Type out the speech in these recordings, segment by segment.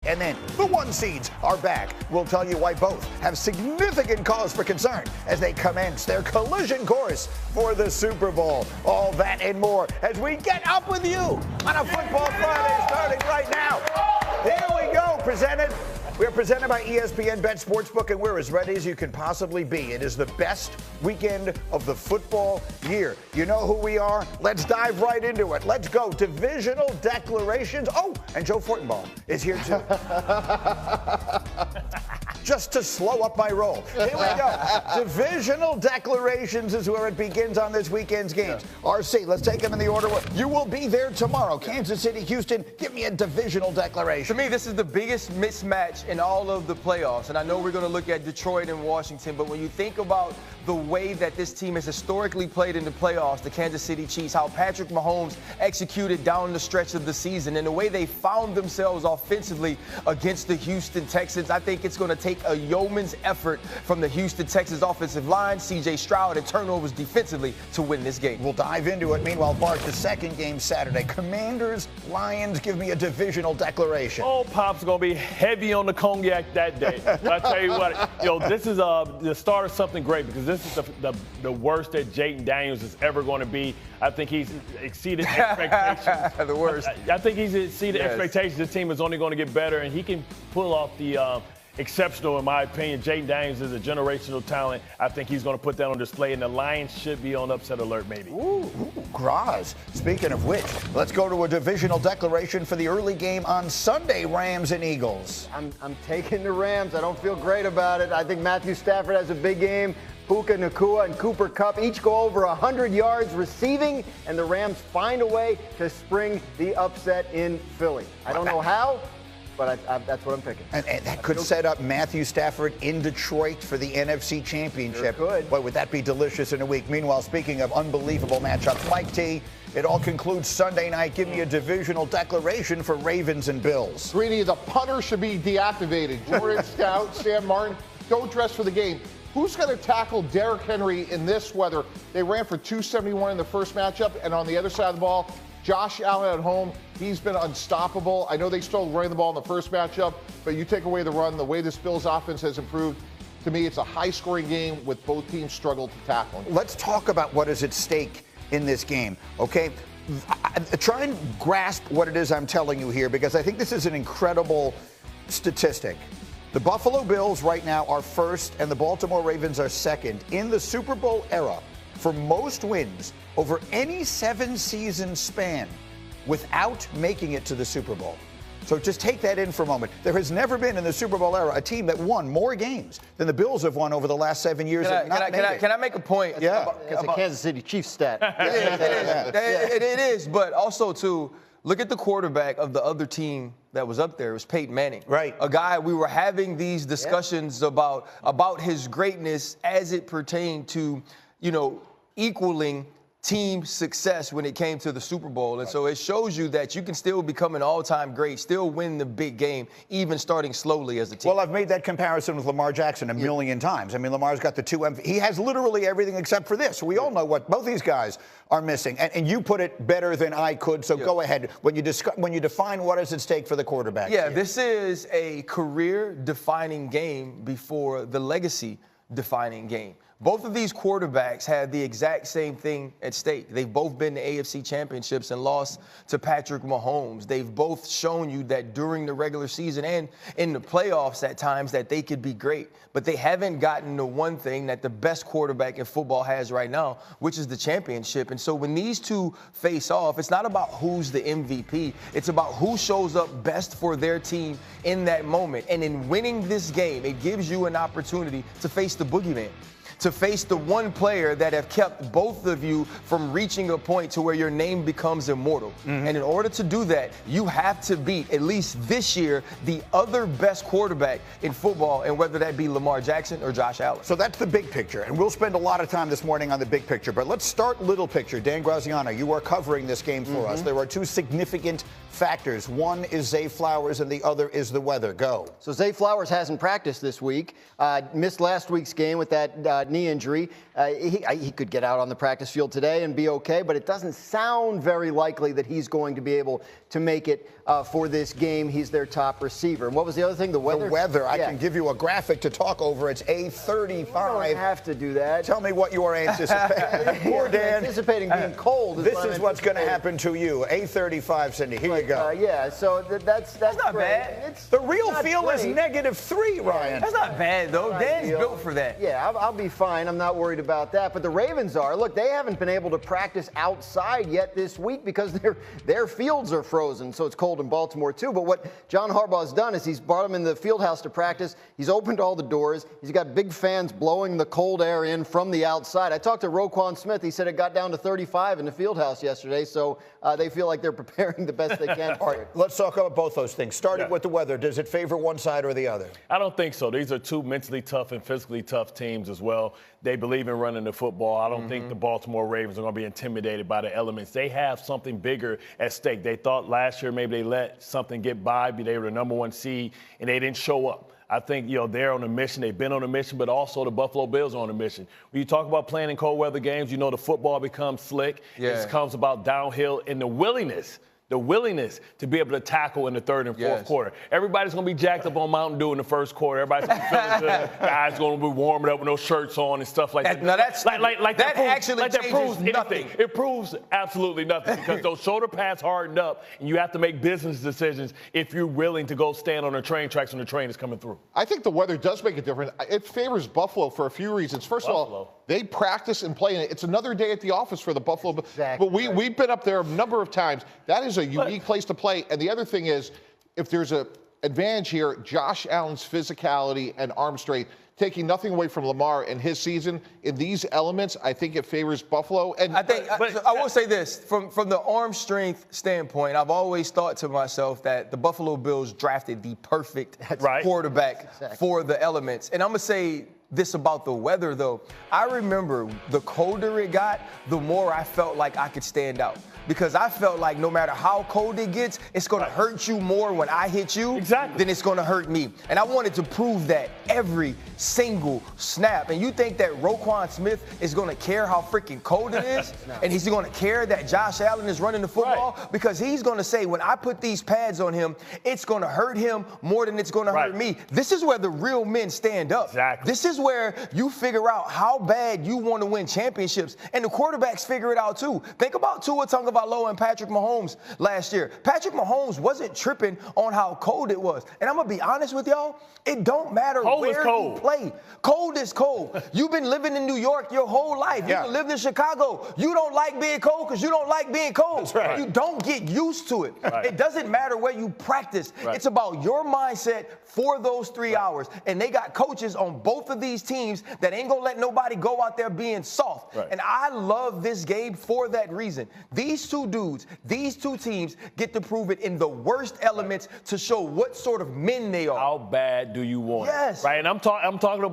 And then the 1 seeds are back. We'll tell you why both have significant cause for concern as they commence their collision course for the Super Bowl. All that and more as we get up with you on a Football Friday starting right now. Here we go. We're presented by ESPN Bet Sportsbook, and we're as ready as you can possibly be. It is the best weekend of the football year. You know who we are? Let's dive right into it. Let's go. Divisional declarations. Oh, and Joe Fortenbaugh is here too. Just to slow up my roll. Here we go. Divisional declarations is where it begins on this weekend's games. RC, let's take them in the order. You will be there tomorrow. Kansas City, Houston, give me a divisional declaration. To me, this is the biggest mismatch in all of the playoffs. And I know we're going to look at Detroit and Washington, but when you think about the way that this team has historically played in the playoffs, the Kansas City Chiefs, how Patrick Mahomes executed down the stretch of the season, and the way they found themselves offensively against the Houston Texans, I think it's going to take a yeoman's effort from the Houston Texans offensive line, C.J. Stroud, and turnovers defensively to win this game. We'll dive into it. Meanwhile, Bart, the second game Saturday. Commanders, Lions, give me a divisional declaration. Oh, Pop's going to be heavy on the cognac that day. I tell you what, this is the start of something great because this is the worst that Jayden Daniels is ever going to be. I think he's exceeded expectations. The worst. I think he's exceeded expectations. This team is only going to get better, and he can pull off the exceptional, in my opinion. Jayden Daniels is a generational talent. I think he's going to put that on display, and the Lions should be on upset alert, maybe. Ooh, Graz. Speaking of which, let's go to a divisional declaration for the early game on Sunday, Rams and Eagles. I'm taking the Rams. I don't feel great about it. I think Matthew Stafford has a big game. Puka Nacua and Cooper Kupp each go over 100 yards receiving, and the Rams find a way to spring the upset in Philly. I don't know how, but that's what I'm picking. And that could set up Matthew Stafford in Detroit for the NFC Championship. Sure could. Boy, would that be delicious in a week. Meanwhile, speaking of unbelievable matchups, Mike T, it all concludes Sunday night. Give me a divisional declaration for Ravens and Bills. Sweetie, the punter should be deactivated. Jordan Stout, Sam Martin, don't dress for the game. Who's going to tackle Derrick Henry in this weather? They ran for 271 in the first matchup, and on the other side of the ball, Josh Allen at home, he's been unstoppable. I know they struggled running the ball in the first matchup, but you take away the run, the way this Bills offense has improved, to me, it's a high-scoring game with both teams struggled to tackle. Let's talk about what is at stake in this game, okay? Try and grasp what it is I'm telling you here, because I think this is an incredible statistic. The Buffalo Bills right now are first, and the Baltimore Ravens are second in the Super Bowl era for most wins over any 7-season span without making it to the Super Bowl. So just take that in for a moment. There has never been in the Super Bowl era a team that won more games than the Bills have won over the last 7 years. Can I make a point? Yeah. It's a Kansas City Chiefs stat. It is, but also, too, look at the quarterback of the other team that was up there. It was Peyton Manning. Right. A guy we were having these discussions about his greatness as it pertained to, equaling team success when it came to the Super Bowl. And so it shows you that you can still become an all-time great, still win the big game, even starting slowly as a team. Well, I've made that comparison with Lamar Jackson a million times. I mean, Lamar's got the two he has literally everything except for this. We all know what both these guys are missing. And you put it better than I could, so go ahead. When you define what is at stake for the quarterback. Yeah, this is a career-defining game before the legacy-defining game. Both of these quarterbacks had the exact same thing at stake. They've both been to AFC championships and lost to Patrick Mahomes. They've both shown you that during the regular season and in the playoffs at times that they could be great. But they haven't gotten the one thing that the best quarterback in football has right now, which is the championship. And so when these two face off, it's not about who's the MVP. It's about who shows up best for their team in that moment. And in winning this game, it gives you an opportunity to face the boogeyman, to face the one player that have kept both of you from reaching a point to where your name becomes immortal. And in order to do that, you have to beat, at least this year, the other best quarterback in football, and whether that be Lamar Jackson or Josh Allen. So that's the big picture, and we'll spend a lot of time this morning on the big picture. But let's start little picture. Dan Graziano, you are covering this game for us. There are two significant factors. One is Zay Flowers, and the other is the weather. Go. So Zay Flowers hasn't practiced this week. Missed last week's game with that knee injury. He could get out on the practice field today and be okay, but it doesn't sound very likely that he's going to be able to make it for this game. He's their top receiver. And what was the other thing? The weather? The weather. Yeah. I can give you a graphic to talk over. It's A35. You don't have to do that. Tell me what you are anticipating. Poor Dan. Anticipating being cold. This is what's going to happen to you. A35, Cindy. Here you go. Yeah, so that's not great. bad. The real feel is -3, Ryan. That's not bad, though. Dan's built for that. Yeah, I'll be fine. I'm not worried about that. But the Ravens are. Look, they haven't been able to practice outside yet this week because their fields are frozen. So it's cold in Baltimore, too. But what John Harbaugh's done is he's brought them in the field house to practice. He's opened all the doors. He's got big fans blowing the cold air in from the outside. I talked to Roquan Smith. He said it got down to 35 in the field house yesterday. So they feel like they're preparing the best they can. All right, let's talk about both those things. Starting with the weather, does it favor one side or the other? I don't think so. These are two mentally tough and physically tough teams as well. They believe in running the football. I don't think the Baltimore Ravens are going to be intimidated by the elements. They have something bigger at stake. They thought last year maybe they let something get by, they were the #1 seed, and they didn't show up. I think, they're on a mission. They've been on a mission, but also the Buffalo Bills are on a mission. When you talk about playing in cold weather games, the football becomes slick. Yeah. It comes about downhill and the willingness to be able to tackle in the third and fourth quarter. Everybody's going to be jacked up on Mountain Dew in the first quarter. Everybody's going to be feeling good. Guys going to be warming up with no shirts on and stuff like that. Now that's that actually proves nothing. It proves absolutely nothing because those shoulder pads hardened up, and you have to make business decisions if you're willing to go stand on the train tracks when the train is coming through. I think the weather does make a difference. It favors Buffalo for a few reasons. First of all, they practice and play in it. It's another day at the office for the Buffalo. Exactly. But we've been up there a number of times. That is a unique place to play. And the other thing is, if there's an advantage here, Josh Allen's physicality and arm strength, taking nothing away from Lamar and his season, in these elements, I think it favors Buffalo. And I think I will say this from the arm strength standpoint. I've always thought to myself that the Buffalo Bills drafted the perfect quarterback for the elements. And I'm gonna say this about the weather, though. I remember the colder it got, the more I felt like I could stand out. Because I felt like no matter how cold it gets, it's going to hurt you more when I hit you than it's going to hurt me. And I wanted to prove that every single snap. And you think that Roquan Smith is going to care how freaking cold it is? And he's going to care that Josh Allen is running the football? Because he's going to say, when I put these pads on him, it's going to hurt him more than it's going to hurt me. This is where the real men stand up. This is where you figure out how bad you want to win championships. And the quarterbacks figure it out, too. Think about Tua Tagovailoa and Patrick Mahomes last year. Patrick Mahomes wasn't tripping on how cold it was. And I'm going to be honest with y'all, it don't matter where you play. Cold is cold. You've been living in New York your whole life. You've lived in Chicago. You don't like being cold because you don't like being cold. That's right. You don't get used to it. It doesn't matter where you practice. It's about your mindset for those 3 hours. And they got coaches on both of these teams that ain't going to let nobody go out there being soft. And I love this game for that reason. These two dudes, these two teams get to prove it in the worst elements to show what sort of men they are. How bad do you want it? Right? And I'm talking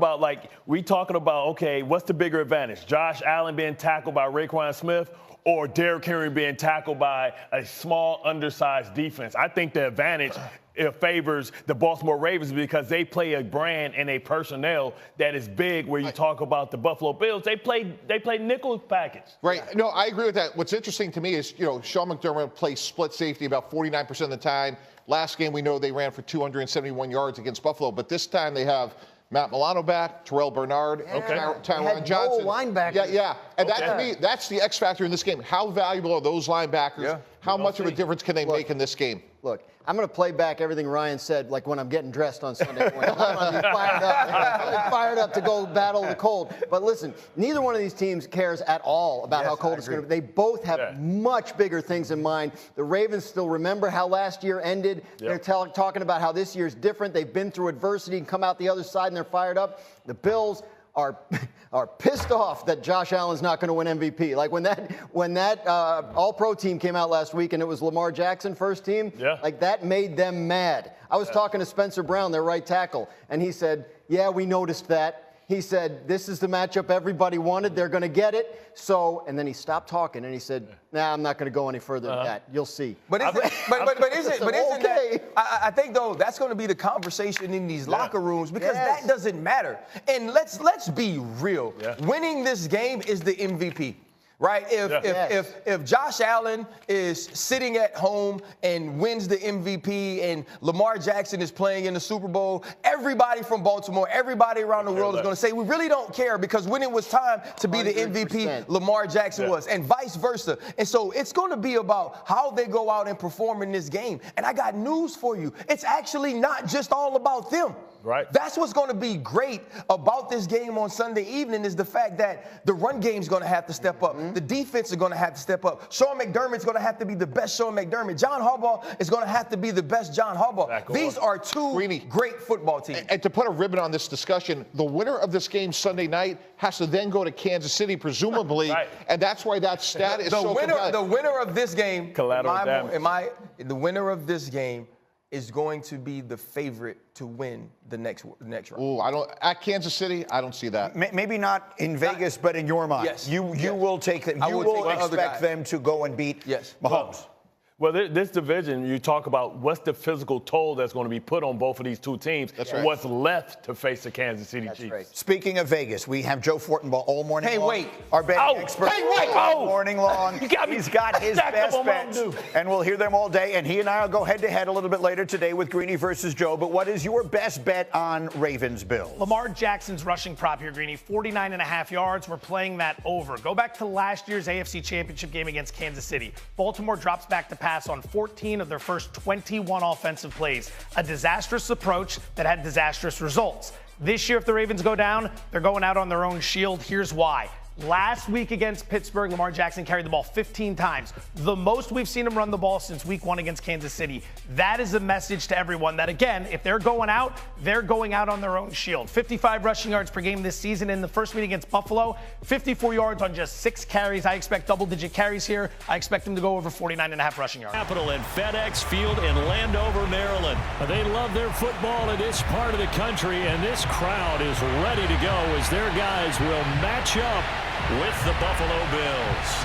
about, okay, what's the bigger advantage? Josh Allen being tackled by Roquan Smith or Derrick Henry being tackled by a small, undersized defense? I think the advantage favors the Baltimore Ravens because they play a brand and a personnel that is big. Where you talk about the Buffalo Bills, they play nickel package. Right. No, I agree with that. What's interesting to me is, Sean McDermott plays split safety about 49% of the time. Last game, we know they ran for 271 yards against Buffalo, but this time they have Matt Milano back, Terrell Bernard, Tyron Johnson. No linebackers. And that, to me, that's the X factor in this game. How valuable are those linebackers? How much of a difference can they make in this game? Look, I'm going to play back everything Ryan said, like when I'm getting dressed on Sunday morning. I'm fired up to go battle the cold. But listen, neither one of these teams cares at all about how cold it's going to be. They both have much bigger things in mind. The Ravens still remember how last year ended. They're talking about how this year's different. They've been through adversity and come out the other side, and they're fired up. The Bills are pissed off that Josh Allen's not going to win MVP. Like when that All-Pro team came out last week and it was Lamar Jackson first team, like that made them mad. I was talking to Spencer Brown, their right tackle, and he said, yeah, we noticed that. He said, this is the matchup everybody wanted. They're going to get it. So, and then he stopped talking and he said, nah, I'm not going to go any further than that. You'll see. But isn't okay. I think, though, that's going to be the conversation in these locker rooms because that doesn't matter. And let's be real. Winning this game is the MVP. Right? If Josh Allen is sitting at home and wins the MVP and Lamar Jackson is playing in the Super Bowl, everybody from Baltimore, everybody around the world is going to say, we really don't care because when it was time to be the MVP, Lamar Jackson was, and vice versa. And so it's going to be about how they go out and perform in this game. And I got news for you. It's actually not just all about them. Right. That's what's going to be great about this game on Sunday evening is the fact that the run game's going to have to step up. The defense is going to have to step up. Sean McDermott's going to have to be the best Sean McDermott. John Harbaugh is going to have to be the best John Harbaugh. These are two great football teams. And to put a ribbon on this discussion, the winner of this game Sunday night has to then go to Kansas City, presumably, and that's why that stat is so compelling. The winner of this game, collateral damage. The winner of this game is going to be the favorite to win the next round. Ooh, at Kansas City, I don't see that. Maybe not in Vegas, but in your mind. Yes. You will take them. You will expect them to go and beat Mahomes. Well, this division, you talk about what's the physical toll that's going to be put on both of these two teams. That's right. What's left to face the Kansas City Chiefs. Right. Speaking of Vegas, we have Joe Fortenbaugh all morning long. Wait. Our betting expert all morning long. He's got his best bets, and we'll hear them all day. And he and I will go head-to-head a little bit later today with Greeny versus Joe. But what is your best bet on Ravens-Bills? Lamar Jackson's rushing prop here, Greeny, 49.5 yards. We're playing that over. Go back to last year's AFC Championship game against Kansas City. Baltimore drops back to pass on 14 of their first 21 offensive plays. A disastrous approach that had disastrous results. This year, if the Ravens go down, they're going out on their own shield. Here's why. Last week against Pittsburgh, Lamar Jackson carried the ball 15 times. The most we've seen him run the ball since week 1 against Kansas City. That is a message to everyone that, again, if they're going out on their own shield. 55 rushing yards per game this season. In the first meeting against Buffalo, 54 yards on just 6 carries. I expect double-digit carries here. I expect them to go over 49.5 rushing yards. Capital and FedEx Field in Landover, Maryland. They love their football in this part of the country, and this crowd is ready to go as their guys will match up with the Buffalo Bills.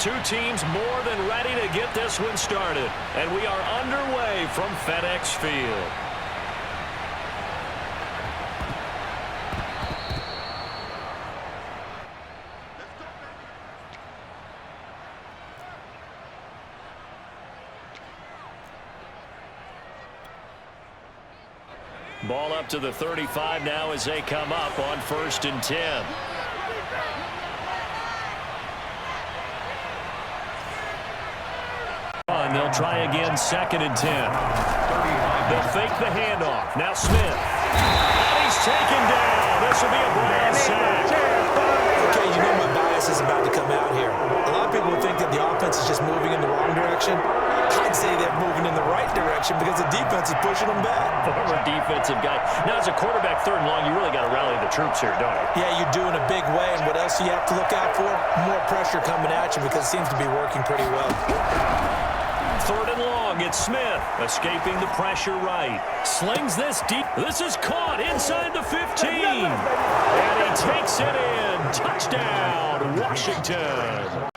Two teams more than ready to get this one started, and we are underway from FedEx Field. Ball up to the 35 now as they come up on 1st and 10. And they'll try again 2nd and 10. They'll fake the handoff. Now Smith. And he's taken down. This will be a Brown sack. Okay, you know my bias is about to come out here. A lot of people think that the offense is just moving in the wrong direction. I'd say they're moving in the right direction because the defense is pushing them back. Former defensive guy. Now, as a quarterback 3rd and long, you really got to rally the troops here, don't you? Yeah, you're doing a big way, and what else do you have to look out for? More pressure coming at you because it seems to be working pretty well. 3rd and long, it's Smith escaping the pressure right. Slings this deep. This is caught inside the 15. And he takes it in. Touchdown, Washington.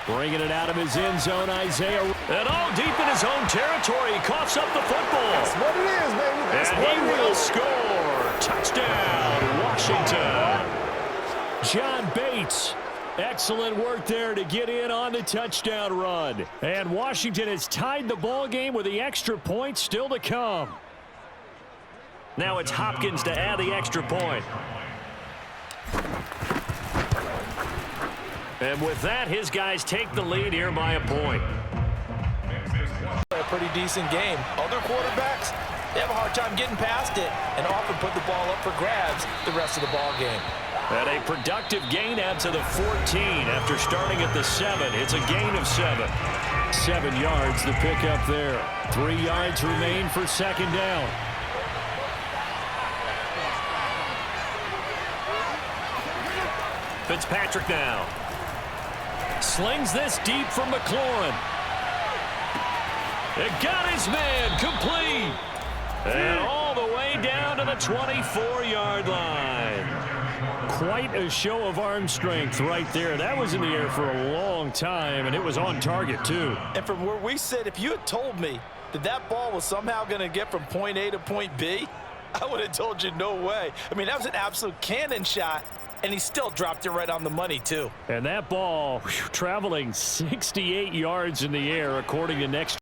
Bringing it out of his end zone, Isaiah. And all deep in his own territory. He coughs up the football. That's what it is, baby. That's and what he will score. Touchdown, Washington. John Bates. Excellent work there to get in on the touchdown run. And Washington has tied the ball game with the extra point still to come. Now it's Hopkins to add the extra point. And with that, his guys take the lead here by a point. A pretty decent game. Other quarterbacks, they have a hard time getting past it and often put the ball up for grabs the rest of the ball game. And a productive gain out to the 14 after starting at the 7. It's a gain of 7. 7 yards the pickup there. 3 yards remain for 2nd down. Fitzpatrick now. Slings this deep from McLaurin. It got his man complete. And all the way down to the 24-yard line. Quite a show of arm strength right there. That was in the air for a long time, and it was on target, too. And from where we sit, if you had told me that that ball was somehow going to get from point A to point B, I would have told you no way. I mean, that was an absolute cannon shot, and he still dropped it right on the money, too. And that ball traveling 68 yards in the air, according to Next.